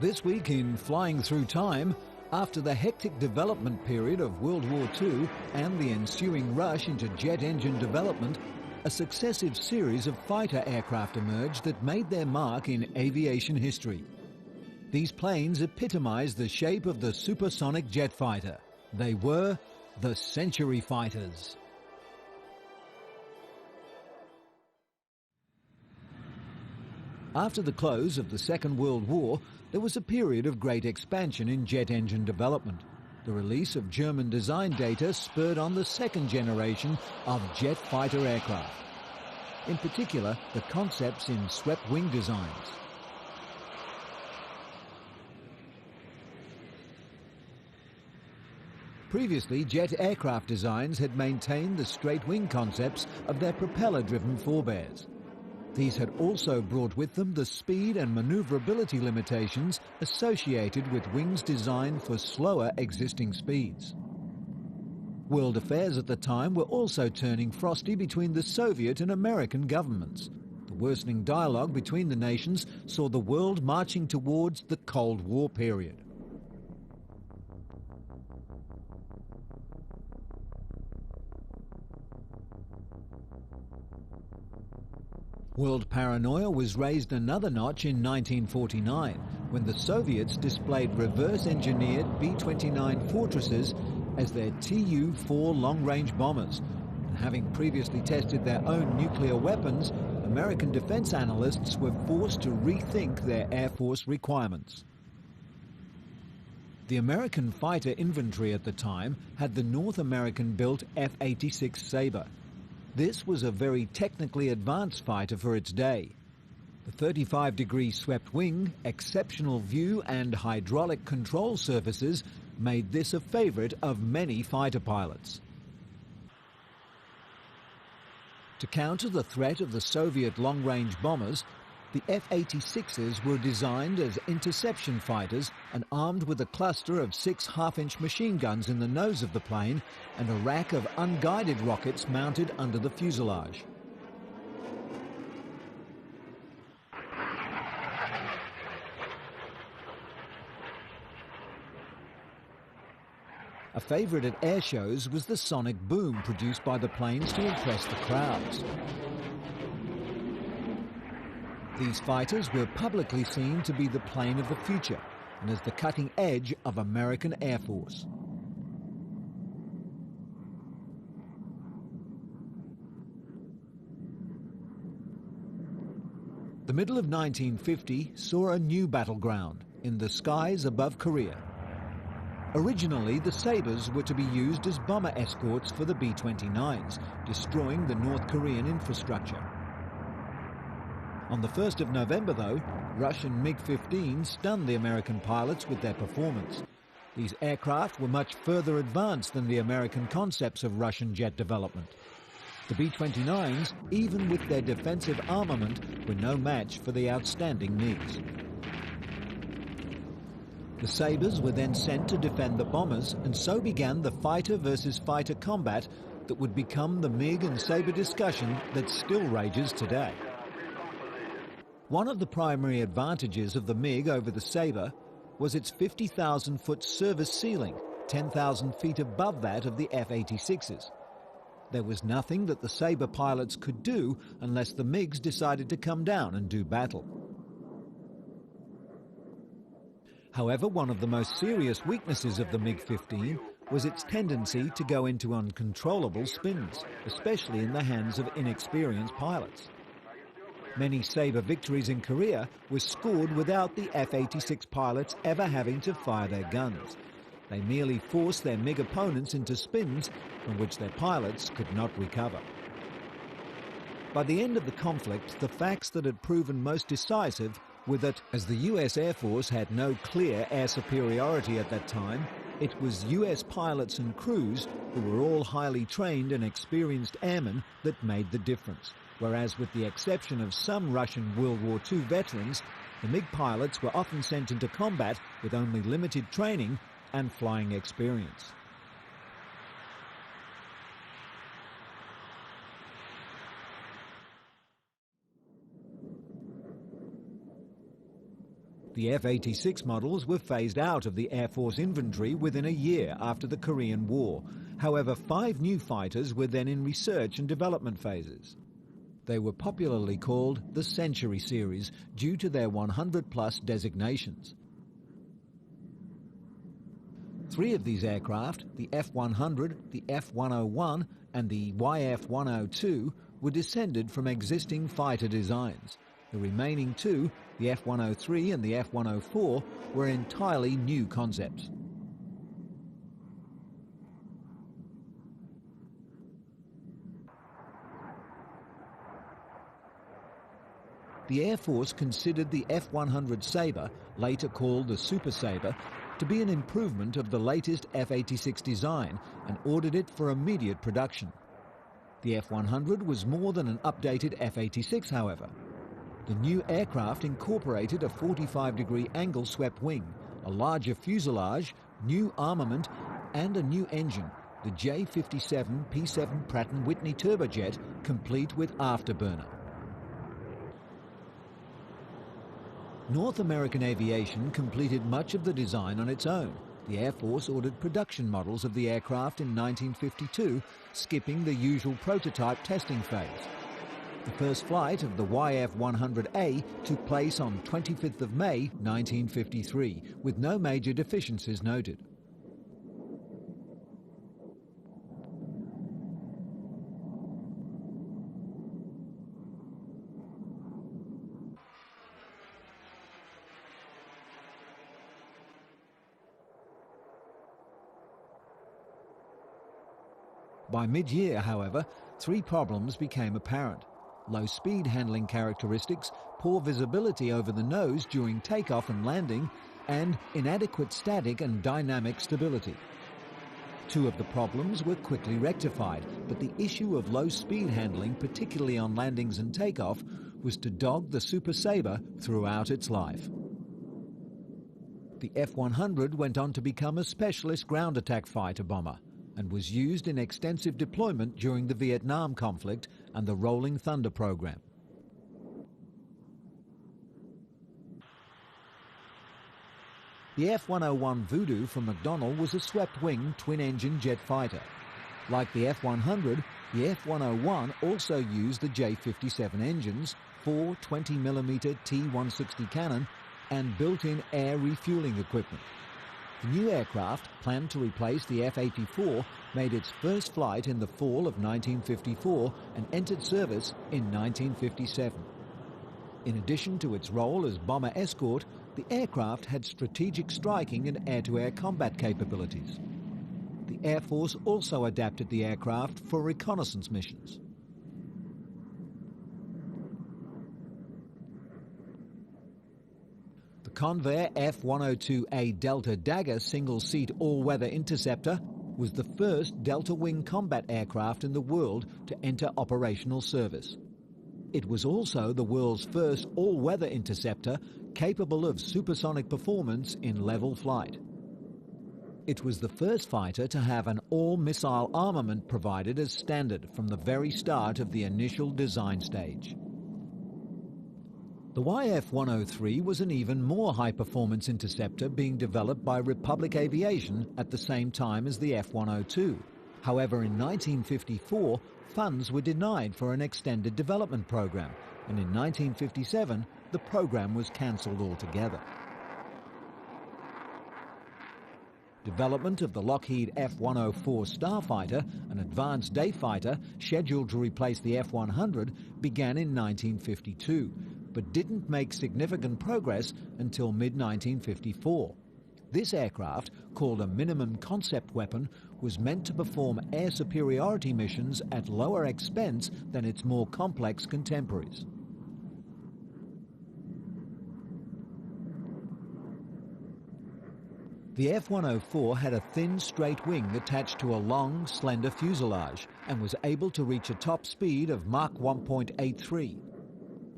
This week in Flying Through Time, after the hectic development period of World War II and the ensuing rush into jet engine development, a successive series of fighter aircraft emerged that made their mark in aviation history. These planes epitomized the shape of the supersonic jet fighter. They were the Century Fighters. After the close of the Second World War, there was a period of great expansion in jet engine development. The release of German design data spurred on the second generation of jet fighter aircraft. In particular, the concepts in swept wing designs. Previously, jet aircraft designs had maintained the straight wing concepts of their propeller-driven forebears. These had also brought with them the speed and maneuverability limitations associated with wings designed for slower existing speeds. World affairs at the time were also turning frosty between the Soviet and American governments. The worsening dialogue between the nations saw the world marching towards the Cold War period. World paranoia was raised another notch in 1949, when the Soviets displayed reverse-engineered B-29 Fortresses as their Tu-4 long-range bombers. And having previously tested their own nuclear weapons, American defense analysts were forced to rethink their Air Force requirements. The American fighter inventory at the time had the North American-built F-86 Sabre. This was a very technically advanced fighter for its day. The 35-degree swept wing, exceptional view and hydraulic control surfaces made this a favorite of many fighter pilots. To counter the threat of the Soviet long-range bombers, the F-86s were designed as interception fighters and armed with a cluster of 6 half-inch machine guns in the nose of the plane and a rack of unguided rockets mounted under the fuselage. A favorite at air shows was the sonic boom produced by the planes to impress the crowds. These fighters were publicly seen to be the plane of the future and as the cutting edge of American Air Force. The middle of 1950 saw a new battleground in the skies above Korea. Originally, the Sabres were to be used as bomber escorts for the B-29s, destroying the North Korean infrastructure. On the 1st of November, though, Russian MiG-15 stunned the American pilots with their performance. These aircraft were much further advanced than the American concepts of Russian jet development. The B-29s, even with their defensive armament, were no match for the outstanding MiGs. The Sabres were then sent to defend the bombers, and so began the fighter versus fighter combat that would become the MiG and Sabre discussion that still rages today. One of the primary advantages of the MiG over the Sabre was its 50,000-foot service ceiling, 10,000 feet above that of the F-86s. There was nothing that the Sabre pilots could do unless the MiGs decided to come down and do battle. However, one of the most serious weaknesses of the MiG-15 was its tendency to go into uncontrollable spins, especially in the hands of inexperienced pilots. Many Sabre victories in Korea were scored without the F-86 pilots ever having to fire their guns. They merely forced their MiG opponents into spins from which their pilots could not recover. By the end of the conflict, the facts that had proven most decisive were that, as the US Air Force had no clear air superiority at that time, it was US pilots and crews, who were all highly trained and experienced airmen, that made the difference. Whereas with the exception of some Russian World War II veterans, the MiG pilots were often sent into combat with only limited training and flying experience. The F-86 models were phased out of the Air Force inventory within a year after the Korean War. However, 5 new fighters were then in research and development phases. They were popularly called the Century series due to their 100-plus designations. 3 of these aircraft, the F-100, the F-101 and the YF-102, were descended from existing fighter designs. The remaining 2, the F-103 and the F-104, were entirely new concepts. The Air Force considered the F-100 Sabre, later called the Super Sabre, to be an improvement of the latest F-86 design and ordered it for immediate production. The F-100 was more than an updated F-86, however. The new aircraft incorporated a 45-degree angle swept wing, a larger fuselage, new armament, and a new engine, the J-57 P-7 Pratt & Whitney turbojet, complete with afterburner. North American Aviation completed much of the design on its own. The Air Force ordered production models of the aircraft in 1952, skipping the usual prototype testing phase. The first flight of the YF-100A took place on 25th of May 1953, with no major deficiencies noted. By mid-year, however, 3 problems became apparent: low speed handling characteristics, poor visibility over the nose during takeoff and landing, and inadequate static and dynamic stability. 2 of the problems were quickly rectified, but the issue of low speed handling, particularly on landings and takeoff, was to dog the Super Sabre throughout its life. The F-100 went on to become a specialist ground attack fighter bomber, and was used in extensive deployment during the Vietnam conflict and the Rolling Thunder program. The F-101 Voodoo from McDonnell was a swept-wing twin-engine jet fighter. Like the F-100, the F-101 also used the J-57 engines, 4 20mm T-160 cannon, and built-in air refueling equipment. The new aircraft, planned to replace the F-84, made its first flight in the fall of 1954 and entered service in 1957. In addition to its role as bomber escort, the aircraft had strategic striking and air-to-air combat capabilities. The Air Force also adapted the aircraft for reconnaissance missions. Convair F-102A Delta Dagger single-seat all-weather interceptor was the first Delta-wing combat aircraft in the world to enter operational service. It was also the world's first all-weather interceptor capable of supersonic performance in level flight. It was the first fighter to have an all-missile armament provided as standard from the very start of the initial design stage. The YF-103 was an even more high-performance interceptor being developed by Republic Aviation at the same time as the F-102. However, in 1954, funds were denied for an extended development program, and in 1957, the program was cancelled altogether. Development of the Lockheed F-104 Starfighter, an advanced day fighter scheduled to replace the F-100, began in 1952. But didn't make significant progress until mid-1954. This aircraft, called a minimum concept weapon, was meant to perform air superiority missions at lower expense than its more complex contemporaries. The F-104 had a thin, straight wing attached to a long, slender fuselage and was able to reach a top speed of Mach 1.83.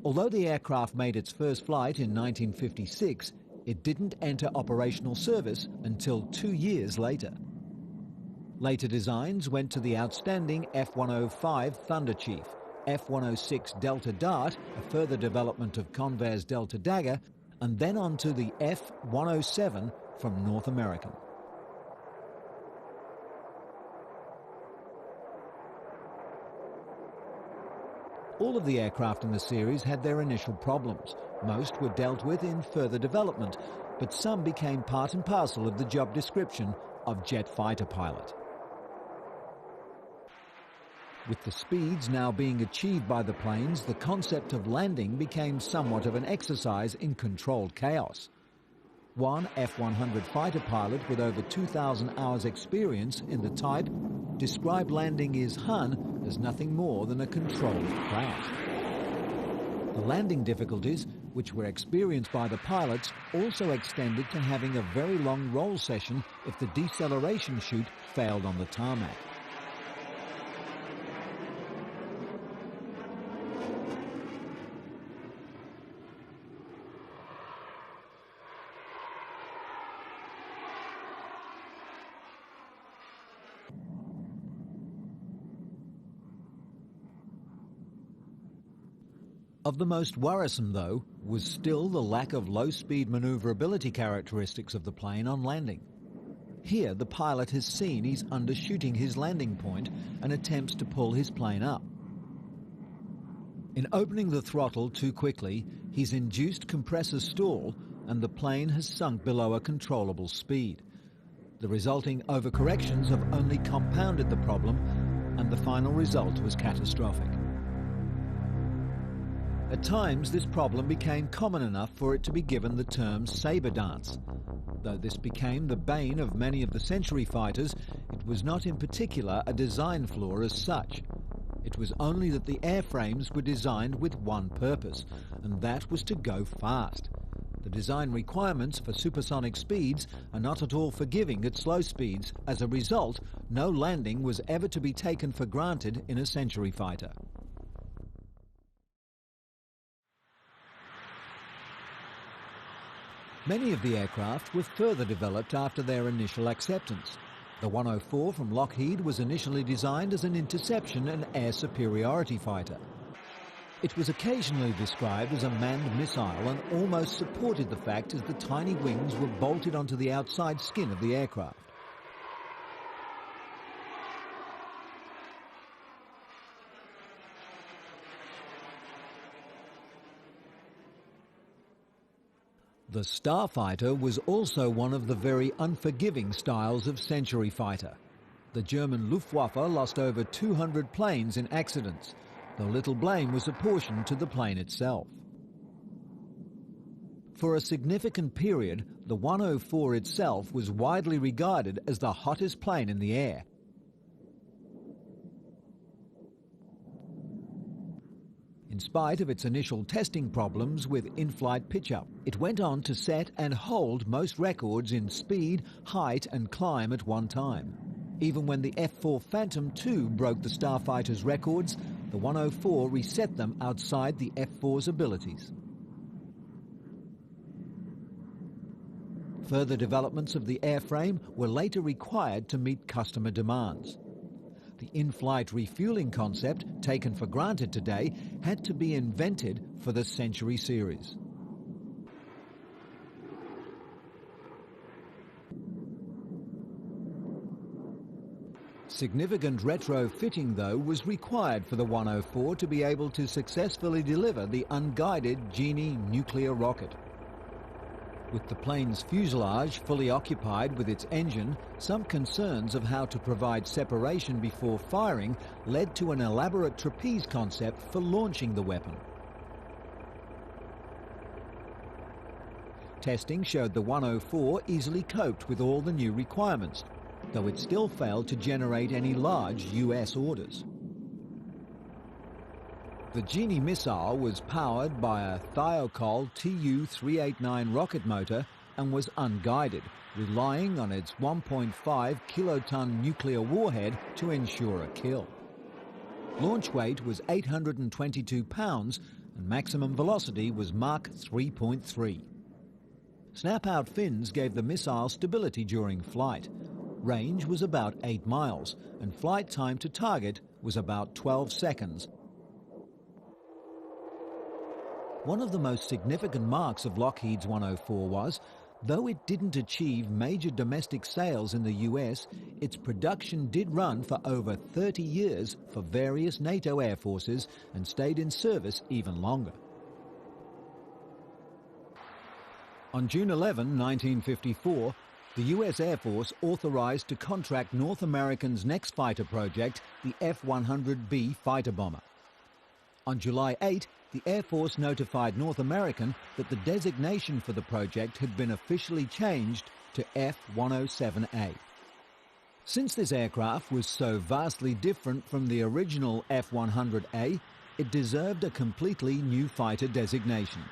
Although the aircraft made its first flight in 1956, it didn't enter operational service until 2 years later. Later designs went to the outstanding F-105 Thunderchief, F-106 Delta Dart, a further development of Convair's Delta Dagger, and then on to the F-107 from North American. All of the aircraft in the series had their initial problems. Most were dealt with in further development, but some became part and parcel of the job description of jet fighter pilot. With the speeds now being achieved by the planes, the concept of landing became somewhat of an exercise in controlled chaos. One F-100 fighter pilot with over 2,000 hours experience in the type described landing his Hun as nothing more than a controlled crash. The landing difficulties, which were experienced by the pilots, also extended to having a very long roll session if the deceleration chute failed on the tarmac. Of the most worrisome, though, was still the lack of low-speed maneuverability characteristics of the plane on landing. Here, the pilot has seen he's undershooting his landing point and attempts to pull his plane up. In opening the throttle too quickly, he's induced compressor stall and the plane has sunk below a controllable speed. The resulting overcorrections have only compounded the problem, and the final result was catastrophic. At times, this problem became common enough for it to be given the term sabre dance. Though this became the bane of many of the Century fighters, it was not in particular a design flaw as such. It was only that the airframes were designed with one purpose, and that was to go fast. The design requirements for supersonic speeds are not at all forgiving at slow speeds. As a result, no landing was ever to be taken for granted in a Century fighter. Many of the aircraft were further developed after their initial acceptance. The 104 from Lockheed was initially designed as an interception and air superiority fighter. It was occasionally described as a manned missile and almost supported the fact as the tiny wings were bolted onto the outside skin of the aircraft. The Starfighter was also one of the very unforgiving styles of Century fighter. The German Luftwaffe lost over 200 planes in accidents, though little blame was apportioned to the plane itself. For a significant period, the 104 itself was widely regarded as the hottest plane in the air. In spite of its initial testing problems with in-flight pitch-up, it went on to set and hold most records in speed, height and climb at one time. Even when the F-4 Phantom II broke the Starfighter's records, the 104 reset them outside the F-4's abilities. Further developments of the airframe were later required to meet customer demands. The in-flight refueling concept, taken for granted today, had to be invented for the Century series. Significant retrofitting, though, was required for the 104 to be able to successfully deliver the unguided Genie nuclear rocket. With the plane's fuselage fully occupied with its engine, some concerns of how to provide separation before firing led to an elaborate trapeze concept for launching the weapon. Testing showed the 104 easily coped with all the new requirements, though it still failed to generate any large US orders. The Genie missile was powered by a Thiokol Tu-389 rocket motor and was unguided, relying on its 1.5 kiloton nuclear warhead to ensure a kill. Launch weight was 822 pounds and maximum velocity was Mach 3.3. Snap-out fins gave the missile stability during flight. Range was about 8 miles and flight time to target was about 12 seconds. One of the most significant marks of Lockheed's 104 was, though it didn't achieve major domestic sales in the US, its production did run for over 30 years for various NATO air forces and stayed in service even longer. On June 11, 1954, the US Air Force authorized to contract North American's next fighter project, the F-100B fighter bomber. On July 8, the Air Force notified North American that the designation for the project had been officially changed to F-107A. Since this aircraft was so vastly different from the original F-100A, it deserved a completely new fighter designation.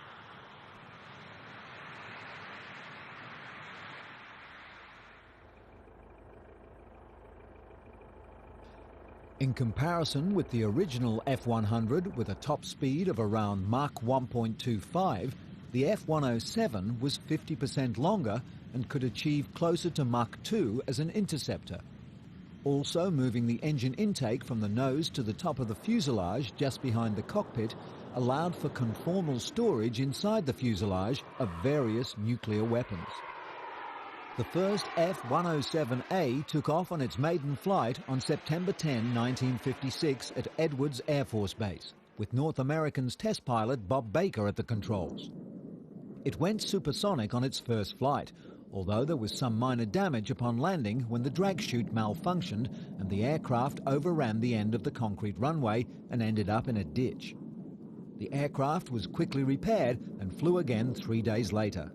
In comparison with the original F-100 with a top speed of around Mach 1.25, the F-107 was 50% longer and could achieve closer to Mach 2 as an interceptor. Also, moving the engine intake from the nose to the top of the fuselage just behind the cockpit allowed for conformal storage inside the fuselage of various nuclear weapons. The first F-107A took off on its maiden flight on September 10, 1956 at Edwards Air Force Base, with North American's test pilot Bob Baker at the controls. It went supersonic on its first flight, although there was some minor damage upon landing when the drag chute malfunctioned and the aircraft overran the end of the concrete runway and ended up in a ditch. The aircraft was quickly repaired and flew again 3 days later.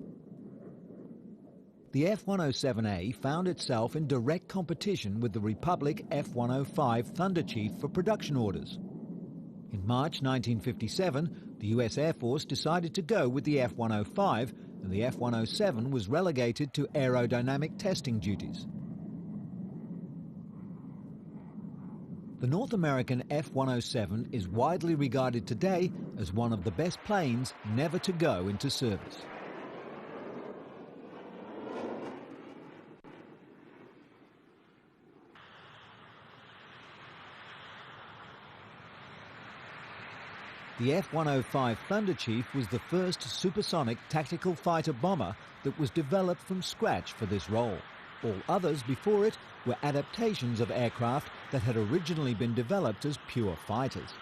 The F-107A found itself in direct competition with the Republic F-105 Thunderchief for production orders. In March 1957, the US Air Force decided to go with the F-105, and the F-107 was relegated to aerodynamic testing duties. The North American F-107 is widely regarded today as one of the best planes never to go into service. The F-105 Thunderchief was the first supersonic tactical fighter bomber that was developed from scratch for this role. All others before it were adaptations of aircraft that had originally been developed as pure fighters.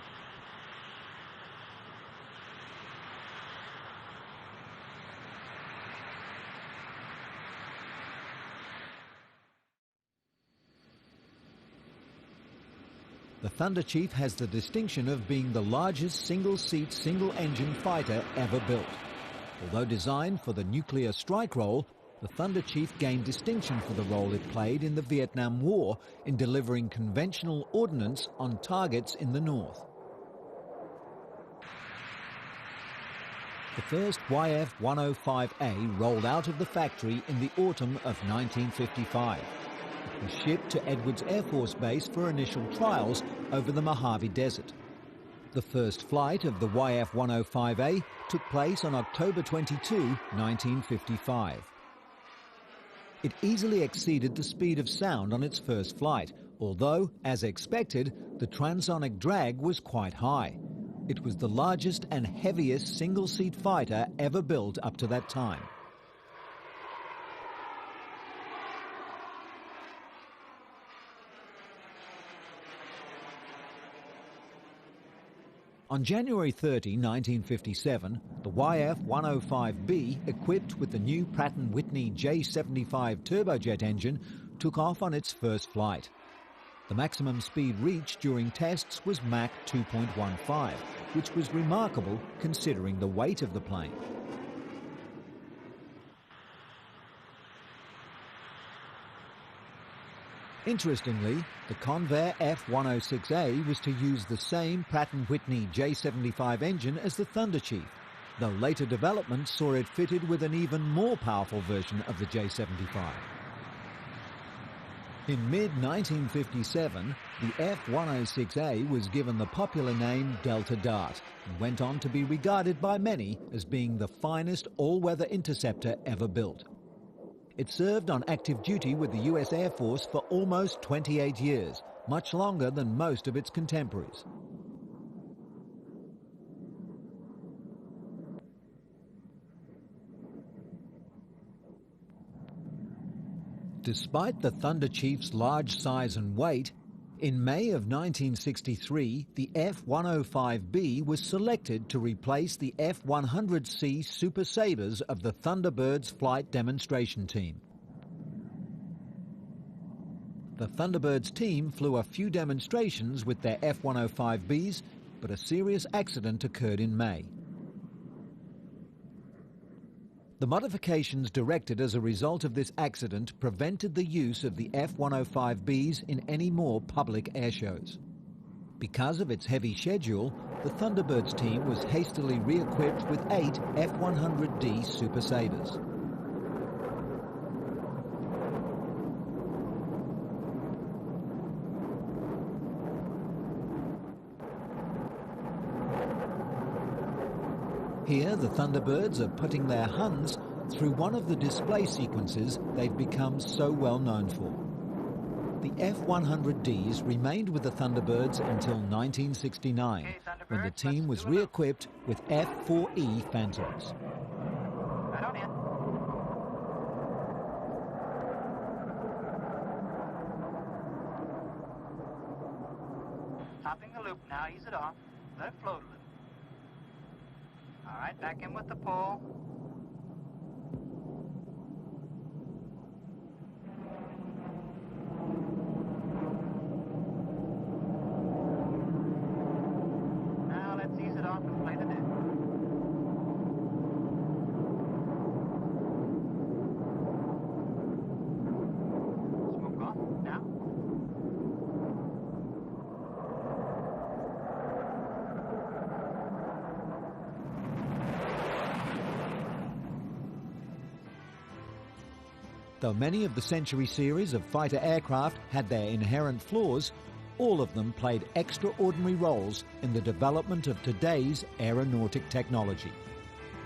The Thunderchief has the distinction of being the largest single-seat, single-engine fighter ever built. Although designed for the nuclear strike role, the Thunderchief gained distinction for the role it played in the Vietnam War in delivering conventional ordnance on targets in the north. The first YF-105A rolled out of the factory in the autumn of 1955. It was shipped to Edwards Air Force Base for initial trials over the Mojave Desert. The first flight of the YF-105A took place on October 22, 1955. It easily exceeded the speed of sound on its first flight, although, as expected, the transonic drag was quite high. It was the largest and heaviest single-seat fighter ever built up to that time. On January 30, 1957, the YF-105B, equipped with the new Pratt & Whitney J75 turbojet engine, took off on its first flight. The maximum speed reached during tests was Mach 2.15, which was remarkable considering the weight of the plane. Interestingly, the Convair F-106A was to use the same Pratt & Whitney J75 engine as the Thunderchief, though later developments saw it fitted with an even more powerful version of the J75. In mid-1957, the F-106A was given the popular name Delta Dart and went on to be regarded by many as being the finest all-weather interceptor ever built. It served on active duty with the US Air Force for almost 28 years, much longer than most of its contemporaries. Despite the Thunderchief's large size and weight, in May of 1963, the F-105B was selected to replace the F-100C Super Sabres of the Thunderbirds flight demonstration team. The Thunderbirds team flew a few demonstrations with their F-105Bs, but a serious accident occurred in May. The modifications directed as a result of this accident prevented the use of the F-105Bs in any more public airshows. Because of its heavy schedule, the Thunderbirds team was hastily re-equipped with 8 F-100D Super Sabres. Here, the Thunderbirds are putting their Huns through one of the display sequences they've become so well known for. The F-100Ds remained with the Thunderbirds until 1969, when the team was re-equipped with F-4E Phantoms. Right on in. Topping the loop now, ease it off. Let it float a little. All right, back in with the pull. Now let's ease it off and play the deck. Smoke off now. Though many of the Century series of fighter aircraft had their inherent flaws, all of them played extraordinary roles in the development of today's aeronautic technology.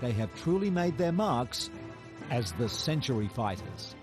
They have truly made their marks as the Century Fighters.